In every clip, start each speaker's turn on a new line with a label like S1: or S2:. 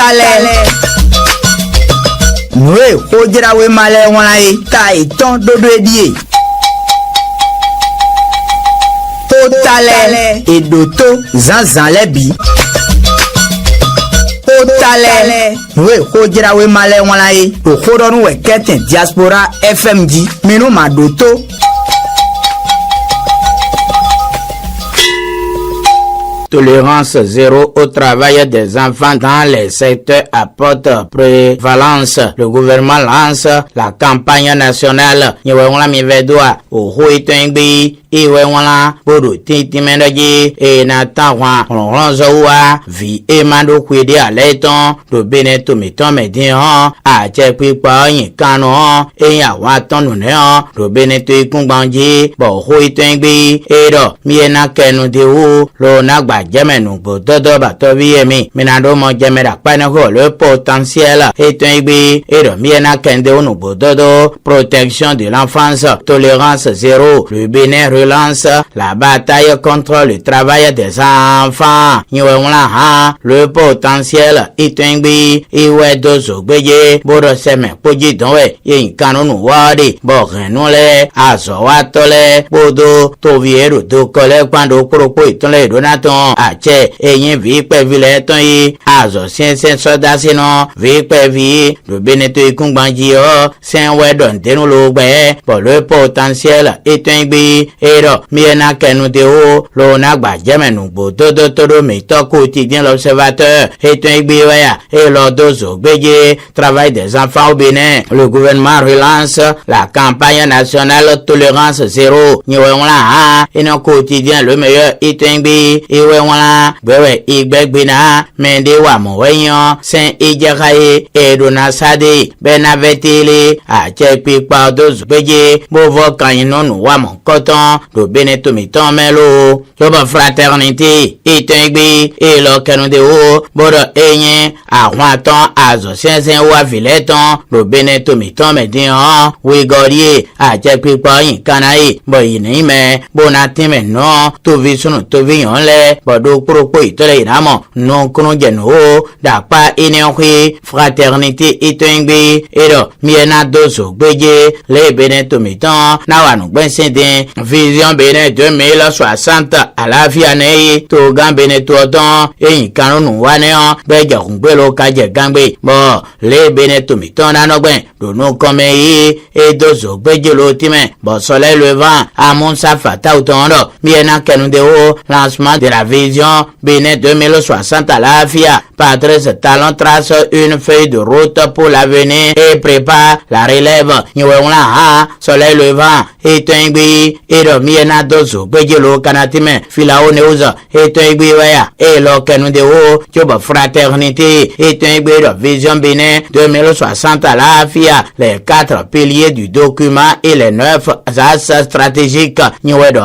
S1: talẹ̀. Nue kojirawe malẹ̀ wọn la ye ta ìtàn dodo edie. Tó talẹ̀ èdòtó zanzan lẹ́bi. Tó talẹ̀ nue kojirawe malẹ̀ wọn la ye òkúrọ́nù wẹ̀ kẹ́tẹ̀ diaspora FMG minnu ma dòtó.
S2: Tolérance zéro au travail des enfants dans les secteurs à porte prévalence. Le gouvernement lance la campagne nationale. Nyewela mivedwa ohuitengbi iwewala bodo titimendoji e natangwa ronzowa vi emando kwede aleton do beneto miton median a chepipa yin kanu e ya waton ne do beneto ikungbanji bo huitengbi e do miena kenu de o lo nagba jemenu bododo batoviemi minado mo jemera panego le potentiel etengbi e do miena kende onu bododo protection de l'enfance tolérance zéro le Bénin relance la bataille contre le travail des enfants. Le potentiel itengbi iwe dozo gbeye bodo seme poji donwe yin kanunu wadi bo renule azo watole bodo tovieru do kole kwando koropo itonle donaton ache eyin vi pe vile ton yi azo sen soda sino vi pe vi do beneto ikungbanji o sen wedon denu lo gbe bo le potentiel itengbi ero miena kenu de o lo nagba jemenu bododo todo mi to quotidien l'observateur itengbi ya et lo dozo gbeye travail des enfants au Bénin. Le gouvernement relance la campagne nationale tolérance zéro. Nyewela et non quotidien le meilleur itengbi iwewala bewe igbegbina mende wa mowenyo sen ijakaye e donasade benavetele a chepi pa dozo gbeye bovo kanyinonu wa mon coton do beneto miton melo yoba fraternité itengbi e lo kenu de o bodo enye a waton azo sensen wa fileton do beneto miton median wigorie a chepi pa yin kanaye bo yini me bonatime no to visunu to viyon le bodo propo itole inamo non kono jeno da pa inenkwi fraternité itengbi edo miena dozo gbeje le beneto miton na wanu gbensin vision Bénin 2060 à la fiane to gambene to don eyin kanunu waneon beja kungbelo kaje gambe bo le beneto mitona nogben do no come yi e dozo gbeje lo time bo soleil levant à Monsa Fata utondo miena kenu de o lancement de la vision Bénin 2060 à la FIA. Patrice Talon trace une feuille de route pour l'avenir et prépare la relève. Nyewela soleil levant itengbi edo miena dozo gbejelo kanatime filao neuza itengbi waya e lo kenu de o joba fraternité itengbi de vision Bénin 2060 à la FIA. Les 4 piliers du document et les 9 axes stratégiques nyewedo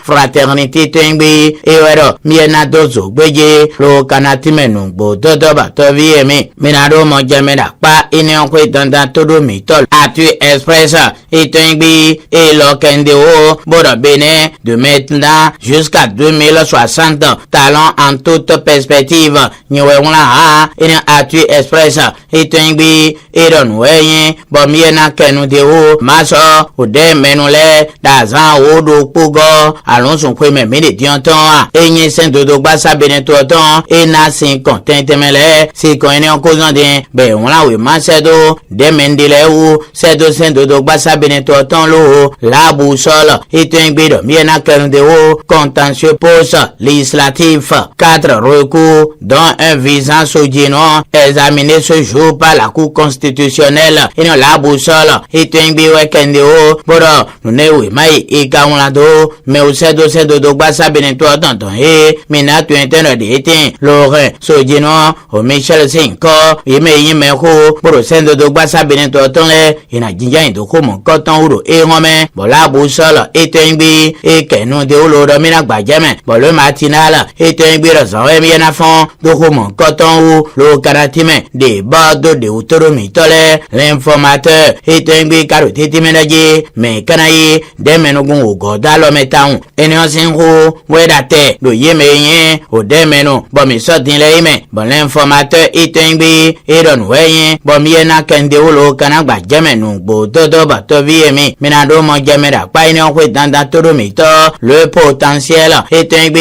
S2: fraternité itengbi ewedo miena dozo gbeje lo kanatime nungbo dodo batoviemi minado mo jameda pa inenkwe dandan todo mitol atu express itengbi e lo kende o bodo Bénin de maintenant jusqu'à 2060 talent en toute perspective nyewela ina atu express itengbi iron weyin bo miena kenu de o maso ode menule dazan odo pogo alonso kwe me de dionton enye sen dodo gbasa Bénin to ton ina sin contentemele si kon ene okozan den be won we masedo de mendile ou sedo sen dodo gbasa Bénin to ton lo la boussole itengbi do miena kenu de o contentieux poste législatif 4 recours dont un visant Sodino examiné ce jour par la Cour constitutionnelle et la boussole itengbi wekende o bodo ne we mai ikawlado mais au sedo do gbasa Bénin to ton e mina tu interne de etin Laurent Sodino o Michel Sinko yime ko bodo sendo do gbasa Bénin to ton le ina jinja indoko mon koton uro e ngome bola boussole itengbi ingbi e kenu de olo do mina gbajeme bo le matinal eto ingbi razon e bien afon do ko mon coton ou lo karatime de bado de utoromi tole l'informateur eto ingbi karoti timenaji me kanayi de menugun ogoda lo metaun enion sinho wedate do yeme yen o de menu bo mi so din le ime bo l'informateur eto ingbi e don weyen bo mi na kende olo kana gbajeme nu gbo dodo ba to viemi mina do mo jamera pa ini on dans Toromito, le potentiel est un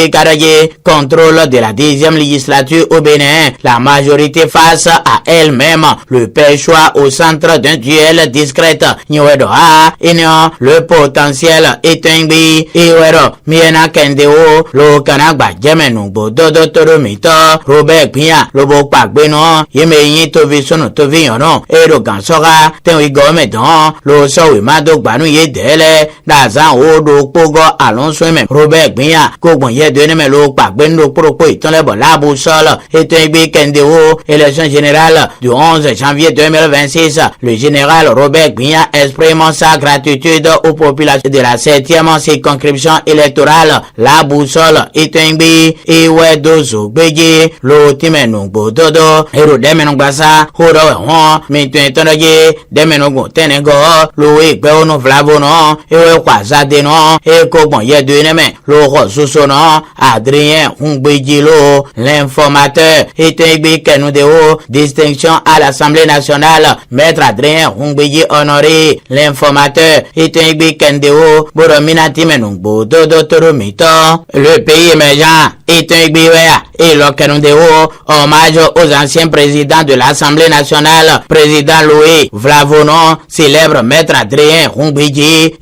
S2: contrôle de la 10e législature au Bénin. La majorité face à elle-même, le choix au centre d'un duel discret. Le potentiel est un Miena Kendeo, le Kanagba Jemenungbo, Dodo Toromito, Robert Pia, le Bopak Beno, Yemeyi Tovisono Toviono, et le Gansora, Tenwigomedon, le Sowimado Banu Yedele, Dazan Odo Pogo Alonso même Robert Bia, Kogon Yedene Melo Pak Bendo Propo et Tonlebo La Boussole, et Tenbi Kendeo, élection générale du 11 janvier 2026. Le général Robert Bia exprime sa gratitude aux populations de la 7e circonscription électorale. La Boussole, et Tenbi, et Wedozo Beji, Lotimenungbo Dodo, Hero Demenungbasa, Horo Hon, Mintuentonoye, Demenungo Tenego, Louis Beono Vlavono, et Kwazadeno, et Kogon Yeduneme, Loro Susono, Adrien Hungbejilo, l'informateur, et Tenbi Kenudeo, distinction à l'Assemblée nationale, Maître Adrien Hungbeji honoré, l'informateur, et Tenbi Kendeo, Borominati Menungbo Dodo Toromito, le pays émergent, et Tenbi Wea, et le Kenudeo, hommage aux anciens présidents de l'Assemblée nationale, président Louis Vlavono, célèbre Maître Adrien Hungbeji,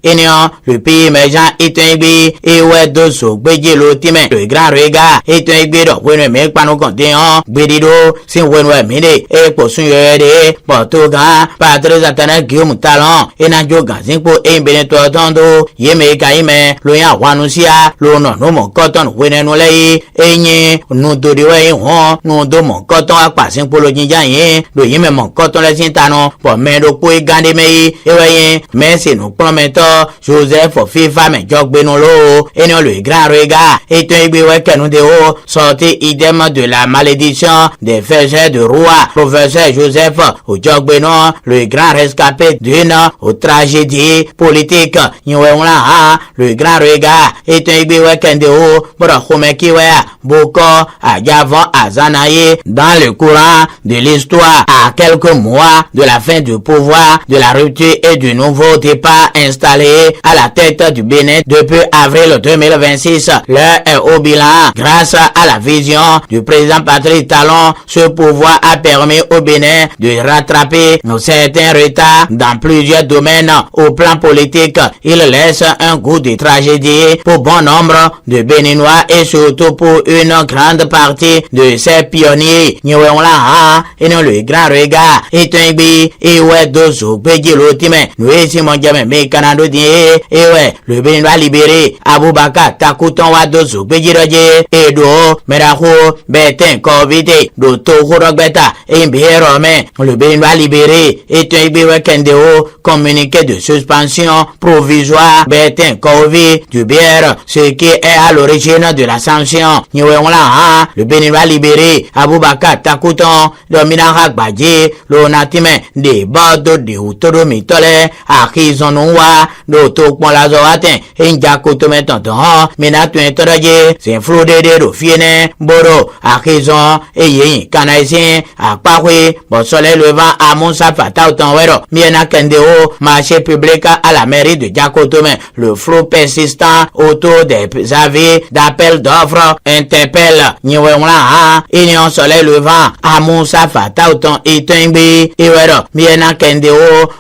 S2: le pays émergent est un pays et ouais dosso béji l'otime le grand regard est un pays donc ouais mais pas nous continent bédido si ouais ouais mide et pour son yede portugal patrice atana guillaume talent et na joga zimpo et beneto tondo yeme kaime lo ya wanusia lo no no mo cotton ouais no lei enye no do de ouais ho no do mo cotton apa simpo lo jinja yen lo yeme mo cotton la sintano pour me do ko gande me e ouais mais c'est nous prometto Joseph FIFA mais Jogbenolo et non le grand regard et un béwé que nous déo sorti idem de la malédiction des fêches de roi professeur Joseph au Jogbeno le grand rescapé d'une tragédie politique le grand regard et un béwé que nous déo Brahomekiwe Boko Adjavon Azanaye dans le courant de l'histoire à quelques mois de la fin du pouvoir de la rupture et du nouveau départ installé à la tête du Bénin depuis avril 2026. L'heure est au bilan. Grâce à la vision du président Patrice Talon, ce pouvoir a permis au Bénin de rattraper certains retards dans plusieurs domaines. Au plan politique, il laisse un goût de tragédie pour bon nombre de Béninois et surtout pour une grande partie de ces pionniers. Et non le grand regard est un bi et ouais dozo béji l'ultime. Nous Simon Diamé mais Canado et ouais le Bénin va libérer Aboubaka Takuton Wadozo Béjiroje et do Meraho Beten Kovite do Tohorogbeta et Mbierome le Bénin va libérer et un biwe Kendeo communiqué de suspension provisoire Beten Kovi du bière ce qui est à l'origine de la sanction. Le Bénin va libérer Aboubaka Takuton Dominara Badji l'onatime de Bado de Utoromi Tole Akizonwa do Tokpon Lazoatin Injakoto Metonton Minatu Entoraje c'est Flodé de Fiene Boro Akizon Eyin Kanaisien Akpawe Bon soleil levant à Monsa Fata Otanwero Miena Kendeo marché public à la mairie de Jakotome. Le flot persistant autour des avis d'appel d'offres interpelle Niwemla Union soleil levant à Monsa Fata Otan Itembi Iwero Miena Kendeo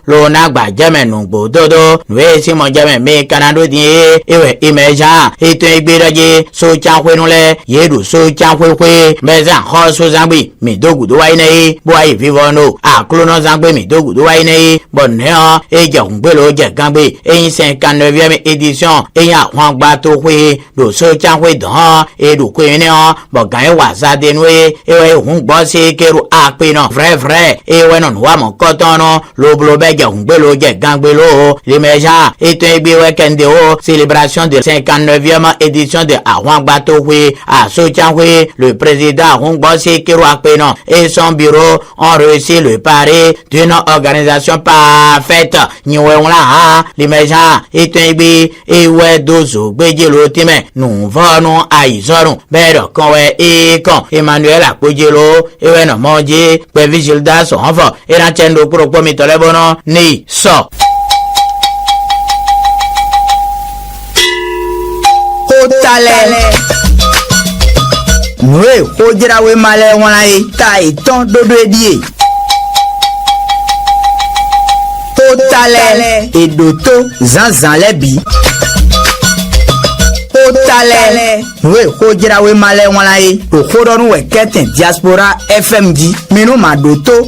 S2: Lona Bajamenungbo Dodo Nwe Simon Jame Me Canado Die Iwe Imeja Itembi So Chanwenole Yedu So Chanwe Meza Hoso Zambi Midogu Duwaine Boy Vivono A Clono Zambi Midogu Duwaine Bonheur Eja Humbelo Jagambi 59e édition Eya Wangbato Hui Do So Chanwe Don Edu Kwene bo gan wa za de nu e we hun gbo se keru ape no vrai e we no wa mo koton no lo blo be je hun gbe lo je gan gbe lo les méja et egbe we kende o célébration de 59e édition de Ahwan Gbato Hwe à Sotianhwe. Le président Ahwan gbo se keru ape no et son bureau ont réussi le pari d'une organisation parfaite. Niwe on la les méja et egbe e we dozo gbeje lo time nu vonu aizorun bedo kon we e kon Emmanuel Akpojelo e we no monje pe vigilda so enfant e ran chendo pro mi tolebono ni so
S1: Kotale Noé ojira we male wona e ta iton dodo edie Kotale edoto zanzan lebi Kotale Noé ojira we male wona e okodonu we keten diaspora FMG minu madoto